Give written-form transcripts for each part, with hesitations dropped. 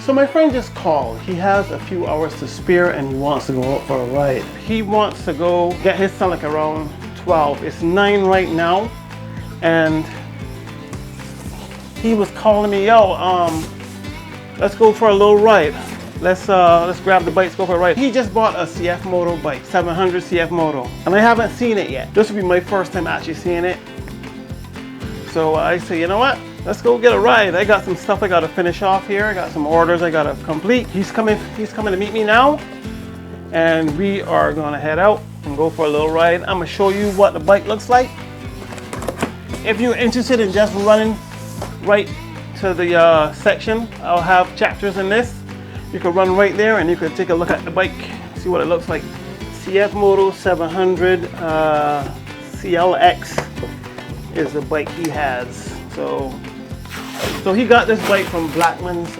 So my friend just called. He has a few hours to spare and he wants to go out for a ride. He wants to go get his son like around 12. It's 9 right now. And he was calling me, yo, let's go for a little ride. Let's grab the bikes, go for a ride. He just bought a CFMoto bike, 700 CFMoto. And I haven't seen it yet. This will be my first time actually seeing it. So I say, you know what? Let's go get a ride. I got some stuff I gotta finish off here. I got some orders I gotta complete. He's coming to meet me now. And we are gonna head out and go for a little ride. I'm gonna show you what the bike looks like. If you're interested in just running right to the section, I'll have chapters in this. You can run right there and you can take a look at the bike, see what it looks like. CFMoto 700 CL-X is the bike he has. So he got this bike from Blackman's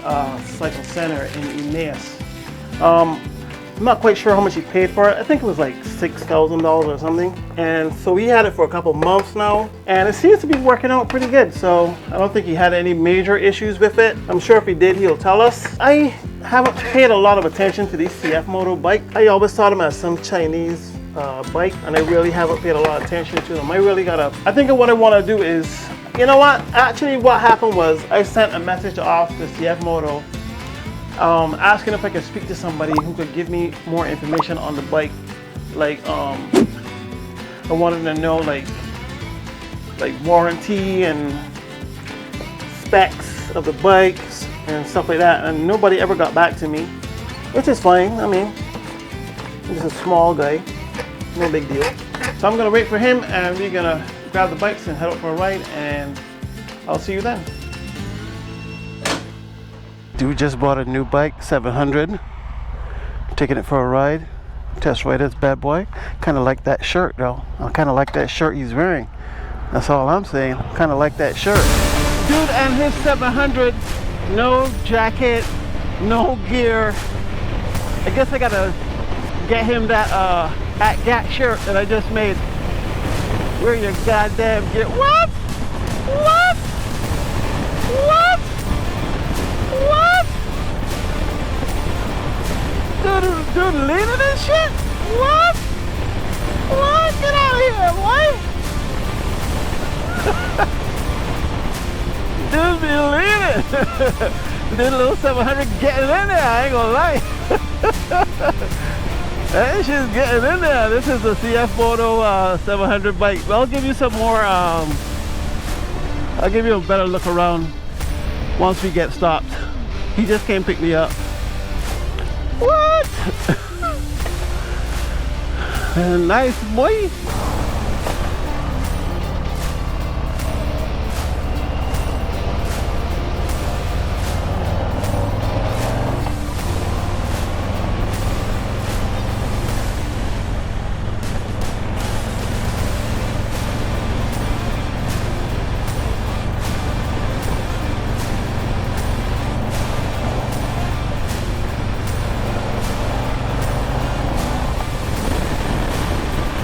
Cycle Center in Emmaus. I'm not quite sure how much he paid for it. I think it was like $6,000 or something. And so he had it for a couple months now, and it seems to be working out pretty good. So I don't think he had any major issues with it. I'm sure if he did, he'll tell us. I haven't paid a lot of attention to these CFMoto bikes. I always saw them as some Chinese bike, and I really haven't paid a lot of attention to them. I think what I want to do is, you know what? Actually, what happened was I sent a message off to CFMoto asking if I could speak to somebody who could give me more information on the bike. Like, I wanted to know like warranty and specs of the bikes and stuff like that, and nobody ever got back to me, which is fine. I mean, he's a small guy, no big deal. So I'm gonna wait for him, and we're gonna grab the bikes and head out for a ride, and I'll see you then. Dude just bought a new bike, 700. Taking it for a ride, test ride this bad boy. Kind of like that shirt though. I kind of like that shirt he's wearing. That's all I'm saying. Kind of like that shirt. Dude and his 700, no jacket, no gear. I guess I gotta get him that at shirt that I just made. Where your goddamn gear? What? What? What? What? Dude leaning and shit? What? What? Get out of here, boy! Dude be leaning! This little 700 getting in there, I ain't gonna lie. That shit's getting in there. This is the CFMoto 700 bike. Well, I'll give you some more, I'll give you a better look around once we get stopped. He just came pick me up. What? Nice boy.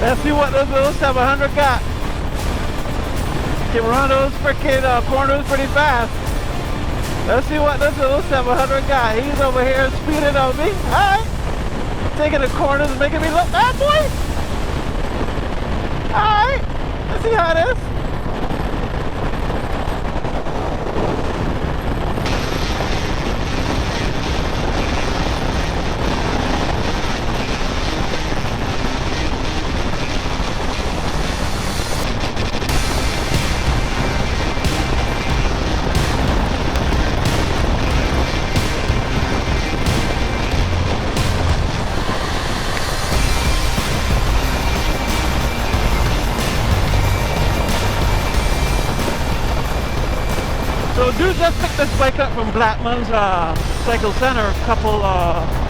Let's see what those little 700 got. Can run those freaking corners pretty fast. Let's see what this little 700 got. He's over here speeding on me. Alright. Taking the corners and making me look bad, boy. Alright. Let's see how it is. So dude just picked this bike up from Blackman's Cycle Center a couple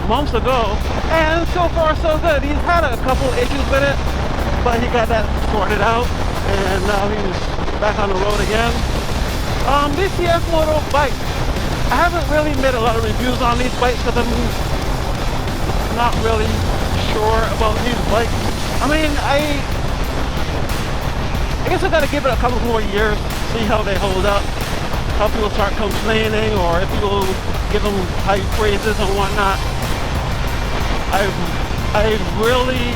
months ago, and so far so good. He's had a couple issues with it, but he got that sorted out, and now he's back on the road again. This CFMoto bike, I haven't really made a lot of reviews on these bikes because I'm not really sure about these bikes. I mean, I guess I gotta give it a couple more years, see how they hold up. How people start complaining, or if people give them high praises and whatnot. I really,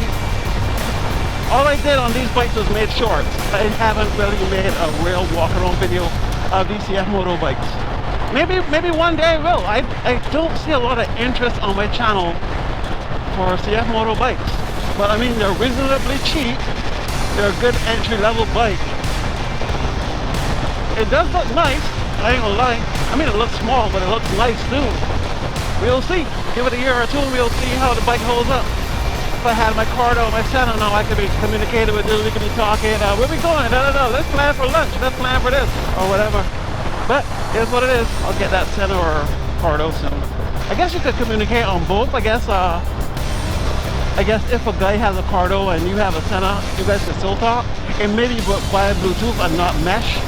all I did on these bikes was made shorts. I haven't really made a real walk around video of these CFMoto bikes. Maybe one day I will. I don't see a lot of interest on my channel for CFMoto bikes, but I mean, they're reasonably cheap. They're a good entry-level bike. It does look nice, I ain't gonna lie. I mean, it looks small, but it looks nice too. We'll see. Give it a year or two and we'll see how the bike holds up. If I had my card or my center now, I could be communicating with you, we could be talking, where we going? Let's plan for lunch, let's plan for this, or whatever. But here's what it is. I'll get that center or Cardo soon. I guess you could communicate on both. I guess if a guy has a Cardo and you have a Senna, you guys can still talk. And maybe via Bluetooth and not mesh.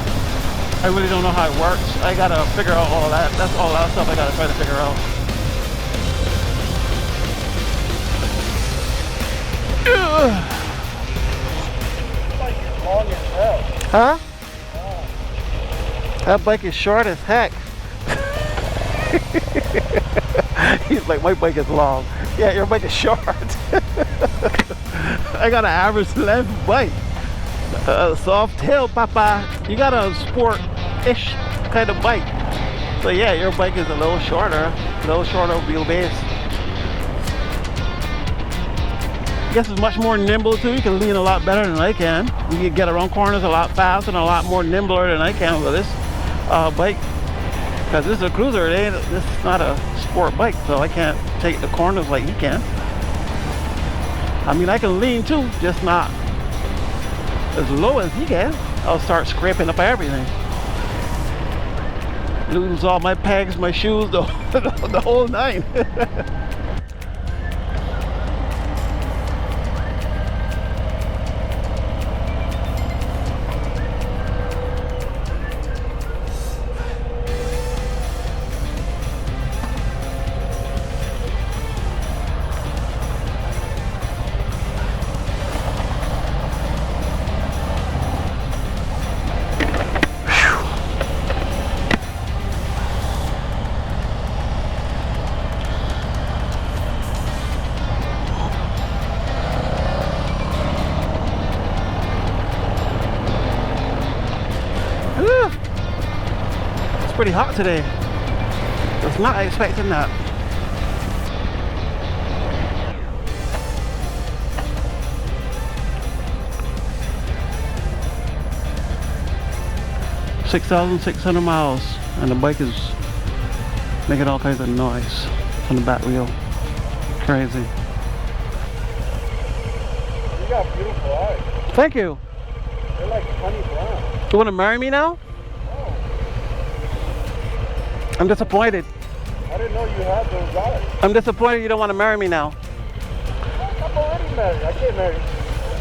I really don't know how it works. I gotta figure out all that. That's all that stuff I gotta try to figure out. Like it's long as hell. Huh? That bike is short as heck. He's like, my bike is long. Yeah, your bike is short. I got an average length bike. Soft tail, papa. You got a sport-ish kind of bike. So yeah, your bike is a little shorter wheelbase. I guess it's much more nimble too. You can lean a lot better than I can. You can get around corners a lot faster and a lot more nimbler than I can with this bike. Because this is a cruiser, this is not a sport bike, so I can't take the corners like he can. I mean, I can lean too, just not as low as he can. I'll start scraping up everything. Lose all my pegs, my shoes, the whole nine. Pretty hot today. Was not expecting that. $6,600 miles, and the bike is making all kinds of noise on the back wheel. Crazy. You got beautiful eyes. Thank you. They're like honey brown. You want to marry me now? I'm disappointed. I didn't know you had those eyes. I'm disappointed you don't want to marry me now. I'm already married. I can't marry.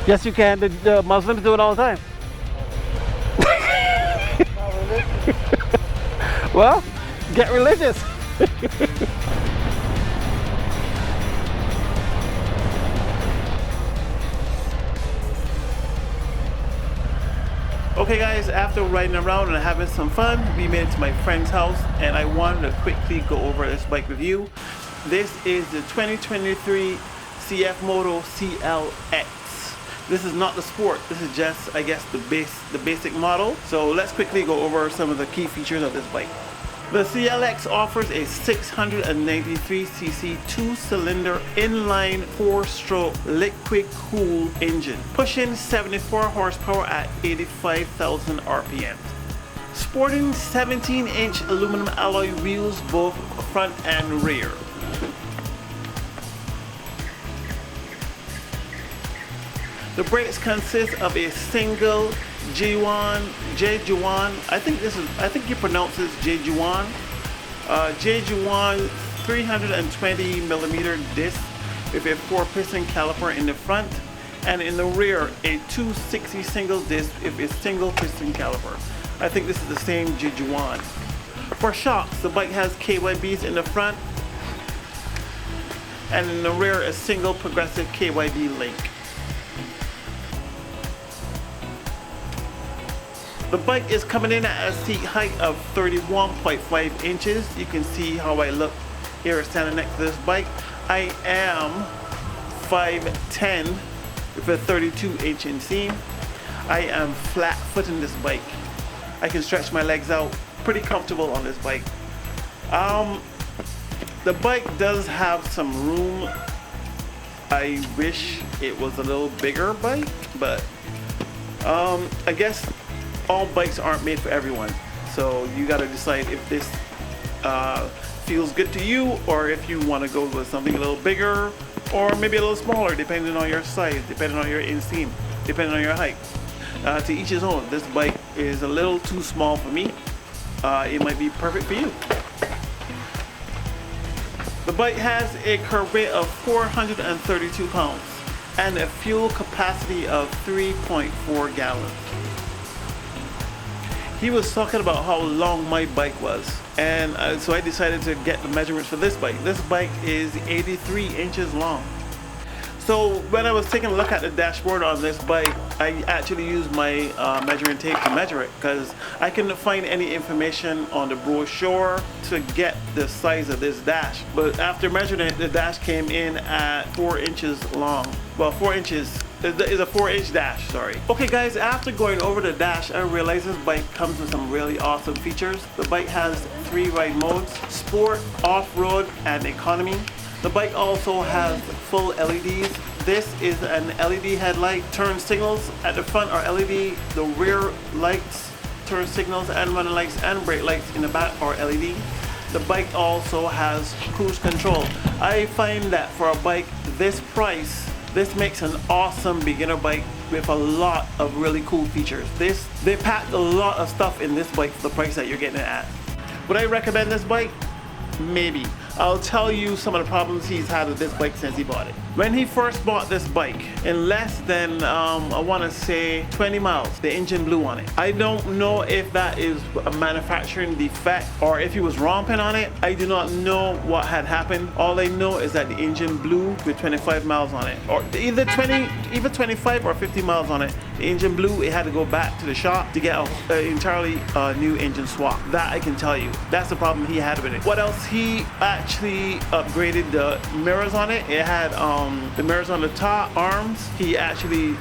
Yes, you can. The Muslims do it all the time. Not religious. Well, get religious. Okay guys, after riding around and having some fun, we made it to my friend's house and I wanted to quickly go over this bike with you. This is the 2023 CFMoto CL-X. This is not the sport, this is just, I guess, the basic model. So let's quickly go over some of the key features of this bike. The CL-X offers a 693cc 2-cylinder inline 4-stroke liquid cooled engine, pushing 74 horsepower at 85,000 RPM. Sporting 17-inch aluminum alloy wheels both front and rear. The brakes consist of a single J1, I think you pronounce this J1, J1 320mm disc with a 4-piston caliper in the front, and in the rear a 260 single disc with a single piston caliper. I think this is the same J1. For shocks, the bike has KYBs in the front, and in the rear a single progressive KYB link. The bike is coming in at a seat height of 31.5 inches. You can see how I look here standing next to this bike. I am 5'10" with a 32-inch inseam. I am flat-footing this bike. I can stretch my legs out pretty comfortable on this bike. The bike does have some room. I wish it was a little bigger bike, but I guess all bikes aren't made for everyone. So you gotta decide if this feels good to you, or if you want to go with something a little bigger or maybe a little smaller, depending on your size, depending on your inseam, depending on your height. To each his own. This bike is a little too small for me. It might be perfect for you. The bike has a curb weight of 432 pounds and a fuel capacity of 3.4 gallons. He was talking about how long my bike was, and so I decided to get the measurements for this bike. This bike is 83 inches long. So when I was taking a look at the dashboard on this bike, I actually used my measuring tape to measure it, because I couldn't find any information on the brochure to get the size of this dash. But after measuring it, the dash came in at 4 inches long. Well, 4 inches is a 4-inch dash, sorry. Okay guys, after going over the dash, I realized this bike comes with some really awesome features. The bike has 3 ride modes: Sport, Off-Road, and Economy. The bike also has full LEDs. This is an LED headlight. Turn signals at the front are LED. The rear lights, turn signals, and running lights and brake lights in the back are LED. The bike also has cruise control. I find that for a bike this price, this makes an awesome beginner bike with a lot of really cool features. They packed a lot of stuff in this bike for the price that you're getting it at. Would I recommend this bike? Maybe. I'll tell you some of the problems he's had with this bike since he bought it. When he first bought this bike, in less than I want to say 20 miles, the engine blew on it. I don't know if that is a manufacturing defect or if he was romping on it. I do not know what had happened. All I know is that the engine blew with 25 miles on it, or either 25 or 50 miles on it. The engine blew. It had to go back to the shop to get an entirely new engine swap. That I can tell you. That's the problem he had with it. What else? He actually upgraded the mirrors on it. It had the mirrors on the top arms. He actually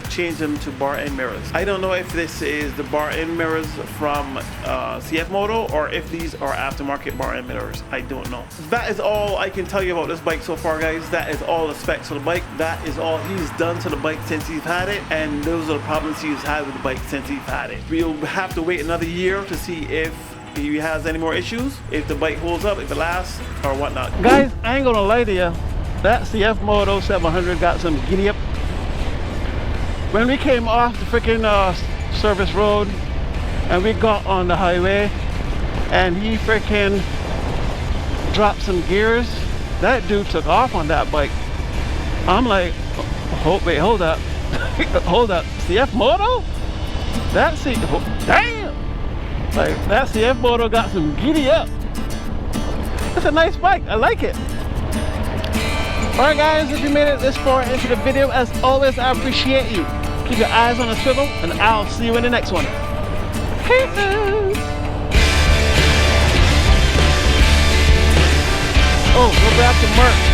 changed them to bar end mirrors. I don't know if this is the bar end mirrors from CFMoto or if these are aftermarket bar end mirrors. I don't know. That is all I can tell you about this bike so far, guys. That is all the specs of the bike. That is all he's done to the bike since he's had it, and those are the problems he's had with the bike since he's had it. We'll have to wait another year to see if he has any more issues, if the bike holds up, if it lasts, or whatnot. Guys, I ain't gonna lie to you. That CFMoto 700 got some giddy up. When we came off the freaking service road and we got on the highway and he freaking dropped some gears, that dude took off on that bike. I'm like, wait, hold up. Hold up, CFMoto? That's it. Damn! Like, that CFMoto got some giddy up. It's a nice bike. I like it. Alright guys, if you made it this far into the video, as always, I appreciate you. Keep your eyes on the swivel, and I'll see you in the next one. Peace! Oh, go grab some merch.